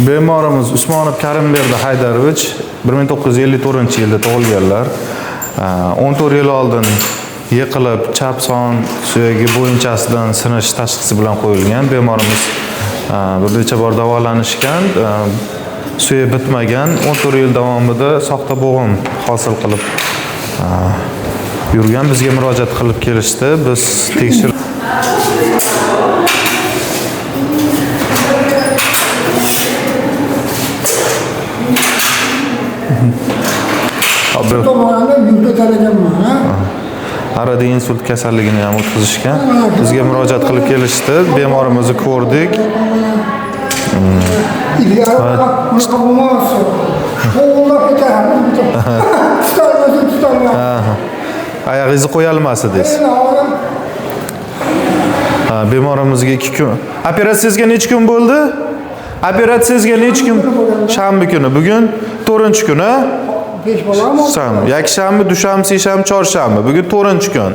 Bemorimiz Usmonov Karimberdi Haydarovich 1954-yilda tug'ilganlar. 14 yil oldin yiqilib chap son suyagi bo'yinchasidan sinish tashxisi bilan qo'yilgan. Bemorimiz bir necha bor davolanishgan, suyi bitmagan, 14 yil davomida soxta bo'g'im hosil qilib yurgan. Bizga murojaat qilib kelishdi. Biz tekshirib arada insult kasalligini ham o'tkazishgan. Bizga murojaat qilib kelishdi. Bemorimizni ko'rdik. Oyog'ingizni qo'ya olmasiz deysiz. Bemorimizga 2 kun. Operatsiyasiga necha kun bo'ldi? Operatsiyasiga necha kun? Shanba kuni. Bugun 4-kuni. Yakshanba, dushanba, seshanba, chorshanba. Bugun 4-kun.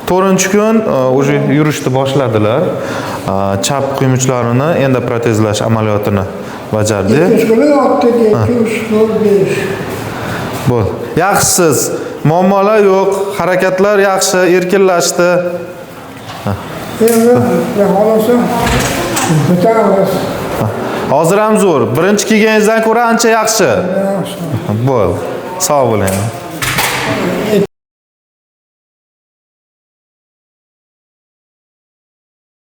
4-kun уже yurishni boshladilar. Chap quymuchlarini endi protezlash amaliyotini bajardi. Bo'l. Yaxshisiz. Muammolar yo'q, harakatlar yaxshi, erkinlashdi. Hozir ham zo'r. Birinchi kelganingizdan ko'ra ancha yaxshi. Bo'l. Sog' bo'ling.